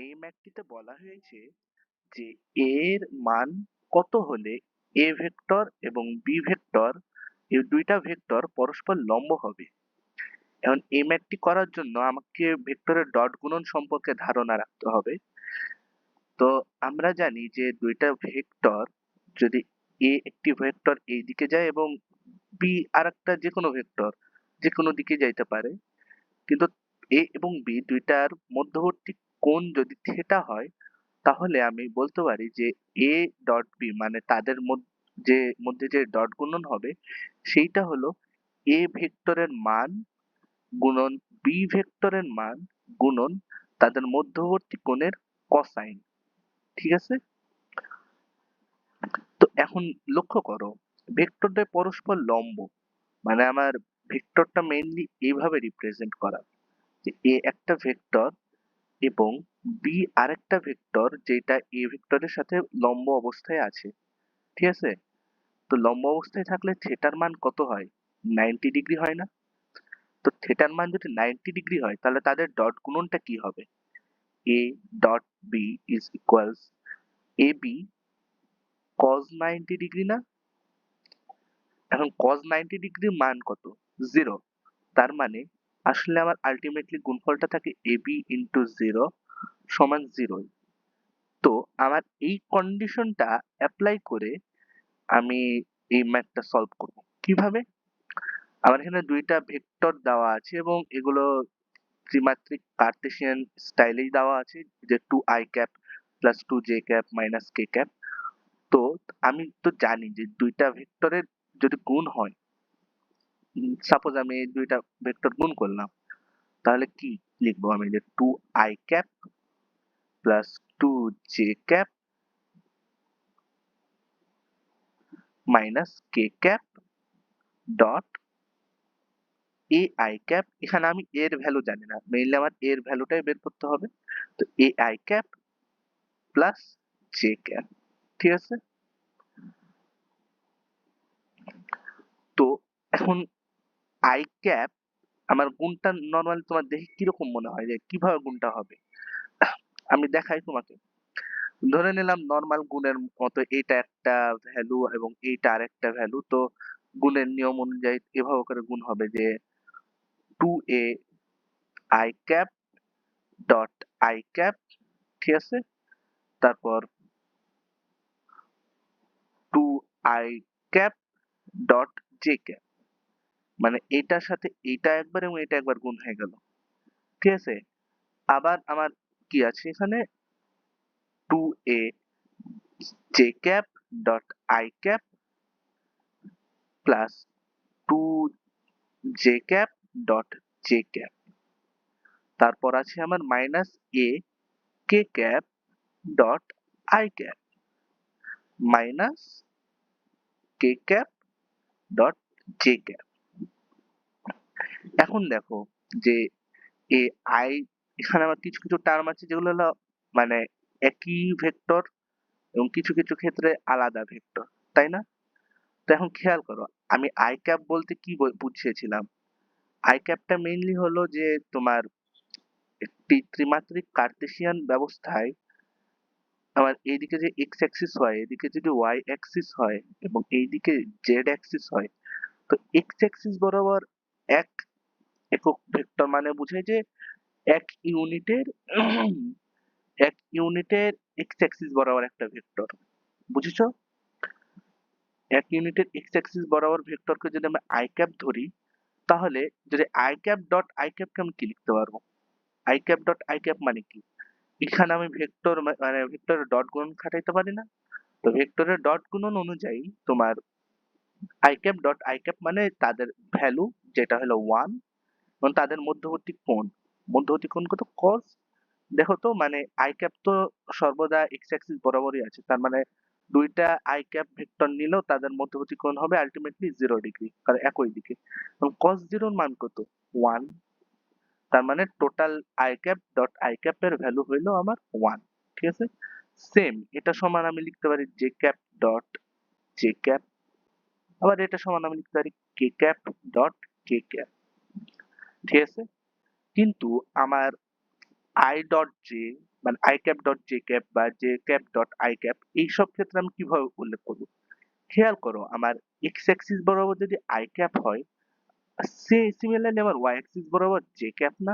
এই ম্যাথটিতে বলা হয়েছে যে a এর মান কত হলে a ভেক্টর এবং b ভেক্টর এই দুইটা ভেক্টর পরস্পর লম্ব হবে। এখন এই ম্যাথটি করার জন্য আমাকে ভেক্টরের ডট গুণন সম্পর্কে ধারণা রাখতে হবে। তো আমরা জানি যে দুইটা ভেক্টর যদি a একটি ভেক্টর এই দিকে যায় এবং b আরেকটা যে কোনো ভেক্টর যে কোনো দিকে যাইতে পারে, কিন্তু a এবং b দুইটার মধ্যবর্তী কোণ যদি থিটা হয়, তাহলে আমি বলতে পারি যে a ডট b মানে তাদের মধ্যে যে ডট গুণন হবে সেইটা হলো a ভেক্টরের মান গুণন b ভেক্টরের মান গুণন তাদের মধ্যবর্তী কোণের কসাইন। ঠিক আছে? তো এখন লক্ষ্য করো, ভেক্টরটা পরস্পর লম্ব, মানে আমার ভেক্টরটা মেইনলি এইভাবে রিপ্রেজেন্ট করা যে a একটা ভেক্টর এবং b আরেকটা ভেক্টর যেটা a ভেক্টরের সাথে লম্ব অবস্থায় আছে। ঠিক আছে? তো লম্ব অবস্থায় থাকলে থিটার মান কত হয়? 90 ডিগ্রি হয় না? তো থিটার মান যদি 90 ডিগ্রি হয় তাহলে তাদের ডট গুণনটা কি হবে? a dot b is equals ab cos 90 degree না? এখন cos 90 ডিগ্রির মান কত? 0। তার মানে আসলে আমার আলটিমেটলি গুণফলটা থাকে ab into 0 সমান 0। তো আমার এই কন্ডিশনটা অ্যাপ্লাই করে আমি এই ম্যাথটা সলভ করব। কিভাবে? আমার এখানে দুইটা ভেক্টর দেওয়া আছে এবং এগুলো ত্রিমাত্রিক কার্টেসিয়ান স্টাইলেই দেওয়া আছে, যে 2i cap plus 2j cap minus k cap. তো আমি তো জানি যে দুইটা ভেক্টরের যদি গুণ হয়, সাপোজ আমি এই দুইটা ভেক্টর গুণ করলাম, তাহলে কি লিখবো আমি? যে 2i cap plus 2j cap minus k cap dot ai cap. এখানে আমি এর ভ্যালু জানি না, মেইনলি আমার এর ভ্যালুটাই বের করতে হবে। তো ai cap plus j cap. ঠিক আছে? তো এখন i ক্যাপ আমার গুণটা নরমালি তোমার দেখে কিরকম মনে হয়, যে কিভাবে গুণটা হবে? আমি দেখাই তোমাকে। ধরে নিলাম নরমাল গুণের মতো এটা একটা ভ্যালু এবং এইটা আরেকটা ভ্যালু। তো গুণের নিয়ম অনুযায়ী এভাবে করে গুণ হবে যে 2a i cap dot i cap. ঠিক আছে? তারপর 2i cap dot j cap, মানে এটার সাথে এইটা একবার এবং এটা একবার গুণ হয়ে গেল। ঠিক আছে? আবার আমার কি আছে এখানে? 2a j cap dot i cap plus 2j cap dot j cap. তারপর আছে আমার minus a k cap dot i cap minus k cap dot j cap. এখন দেখো যে এ আই, এখানে আমার কিছু কিছু টার্ম আছে যেগুলো হলো মানে একই ভেক্টর এবং কিছু কিছু ক্ষেত্রে আলাদা ভেক্টর, তাই না? তো এখন খেয়াল করো, আমি আই ক্যাপ বলতে কি বুঝিয়েছিলাম? আই ক্যাপটা মেইনলি হলো যে তোমার একটি ত্রিমাত্রিক কার্টেসিয়ান ব্যবস্থায় আমার এইদিকে যে এক্স অ্যাক্সিস হয়, এদিকে যদি ওয়াই অ্যাক্সিস হয় এবং এইদিকে জেড অ্যাক্সিস হয়, তো এক্স অ্যাক্সিস বরাবর এক একক ভেক্টর মানে বোঝায় যে এক ইউনিটের এক ইউনিটের এক্স অ্যাক্সিস বরাবর একটা ভেক্টর। বুঝেছো? এক ইউনিটের এক্স অ্যাক্সিস বরাবর ভেক্টরকে যদি আমি আই ক্যাপ ধরি, তাহলে যদি আই ক্যাপ ডট আই ক্যাপকে আমি কি লিখতে পারবো? I cap dot I cap মানে কি? এখানে আমি ভেক্টর মানে ভেক্টরের ডট গুণন খাটাইতে পারি না? তো ভেক্টরের ডট গুণন অনুযায়ী তোমার I cap dot I cap মানে তাদের ভ্যালু, যেটা হলো 1, এবং তাদের মধ্যবর্তী কোণ। মধ্যবর্তী কোণ কত? cos। দেখো তো, মানে আই ক্যাপ তো সর্বদা এক্স অ্যাক্সিস বরাবরই আছে, তার মানে দুইটা আই ক্যাপ ভেক্টর নিলেও তাদের মধ্যবর্তী কোণ হবে আলটিমেটলি 0 ডিগ্রি, কারণ একই দিকে। এবং cos 0 এর মান কত? 1। তার মানে total I cap dot I cap এর ভ্যালু হইলো আমার 1। ঠিক আছে? সেম এটা সমান আমি লিখতে পারি J cap dot J cap, আবার এটা সমান আমি লিখতে পারি K cap dot K cap. ঠিক আছে? কিন্তু আমার আই ডট জে মানে I cap dot J cap বা J cap dot I cap এইসব ক্ষেত্রে আমি কিভাবে উল্লেখ করব? খেয়াল করো আমার এক্স অ্যাক্সিস বরাবর যদি আই ক্যাপ হয়, সিমিলারলি আমার ওয়াই অ্যাক্সিস বরাবর জে ক্যাপ না?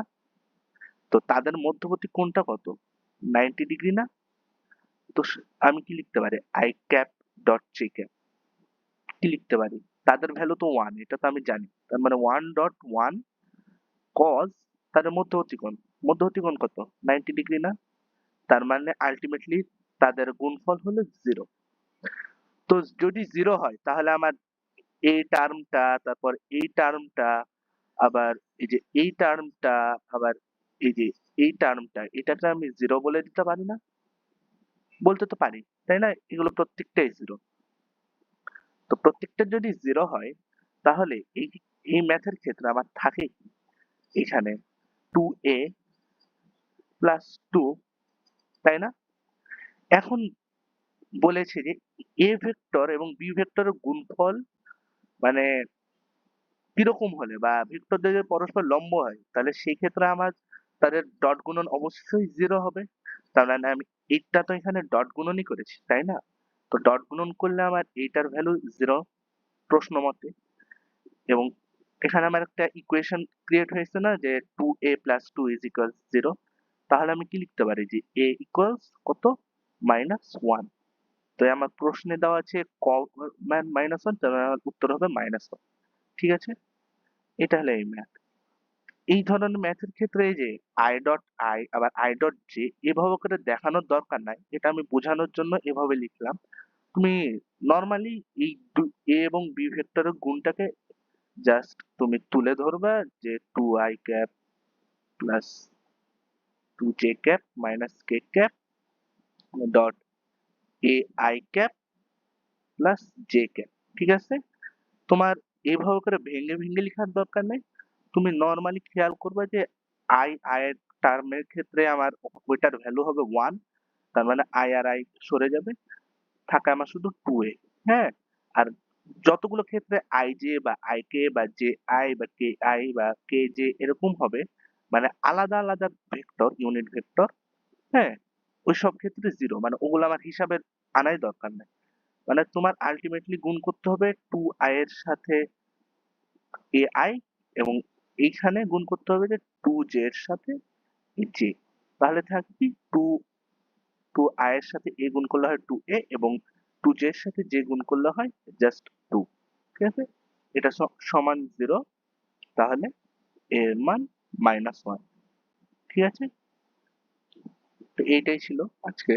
তো তাদের মধ্যবর্তী কোণটা কত? 90 ডিগ্রি না? তো আমি কি লিখতে পারি? I cap dot J cap কি লিখতে পারি? তাদের ভ্যালু তো 1, এটা তো আমি জানি। তার মানে 1.1 cos তাদের মধ্যবর্তী কোণ। মধ্যবর্তী কোণ কত? 90 ডিগ্রি না? তার মানে আল্টিমেটলি তাদের গুণফল হলো 0। তো যদি 0 হয় তাহলে আমার এই টার্মটা, তারপর এই টার্মটা, আবার এই যে এই টার্মটা, আবার এই যে এই টার্মটা, এটাকে আমি 0 বলে দিতে পারি না? বলতে তো পারি, তাই না? এগুলো প্রত্যেকটাই 0। তো প্রত্যেকটা যদি 0 হয় তাহলে এই ম্যাথের ক্ষেত্রে আমার থাকে কি? এখানে 2a প্লাস 2, তাই না? এখন বলেছে যে a ভেক্টর এবং b ভেক্টরের গুণফল মানে কিরকম হলে বা ভেক্টর যদি পরস্পর লম্ব হয় তাহলে সেই ক্ষেত্রে আমার তাদের ডট গুণন অবশ্যই 0 হবে। তার মানে আমি এইটা তো এখানে ডট গুণনই করেছি, তাই না? তো ডট গুণন করলে আমার এইটার ভ্যালু 0 প্রশ্ন মতে। এবং এখানে আমার একটা ইকুয়েশন ক্রিয়েট হয়েছে না যে 2a প্লাস 2 ইজ ইকুয়ালস 0। তাহলে আমি কি লিখতে পারি যে a ইকুয়ালস কত? -1। তো আমার প্রশ্নে দেওয়া আছে -1, তাহলে আমার উত্তর হবে -1। ঠিক আছে? এটা হলো এই ম্যাথ। এই ধরনের ম্যাথের ক্ষেত্রে এই যে i ডট i আবার i ডট j এভাবে করে দেখানোর দরকার নাই। এটা আমি বোঝানোর জন্য এভাবে লিখলাম। তুমি নরমালি এই a এবং b ভেক্টরের গুণটাকে জাস্ট তুমি তুলে ধরবা যে 2i cap plus 2j cap minus k cap dot ai cap plus j cap. ঠিক আছে? তোমার এভাবে করে ভেঙে ভেঙে লেখার দরকার নেই। তুমি নরমালি খেয়াল করবা যে i এর টার্মের ক্ষেত্রে আমার ওইটার ভ্যালু হবে 1। তার মানে i আর i সরে যাবে, থাকে আমার শুধু 2a। হ্যাঁ? আর যতগুলো ক্ষেত্রে ij বা ik বা ji বা ki বা kj এরকম হবে, মানে আলাদা আলাদা ভেক্টর, ইউনিট ভেক্টর, হ্যাঁ? ওইসব ক্ষেত্রে 0, মানে ওগুলো আমার হিসাবে আনাই দরকার নাই। মানে তোমার আলটিমেটলি গুণ করতে হবে 2i এর সাথে ai, এবং এইখানে গুণ করতে হবে যে 2j এর সাথে j। তাহলে থাকবে কি 2i এর সাথে a গুণ করলে হয় 2a, এবং 2j এর সাথে j গুণ করলে হয় জাস্ট 2। ঠিক আছে? এটা সমান 0। তাহলে এর মান -1। ঠিক আছে? তো এইটাই ছিল আজকে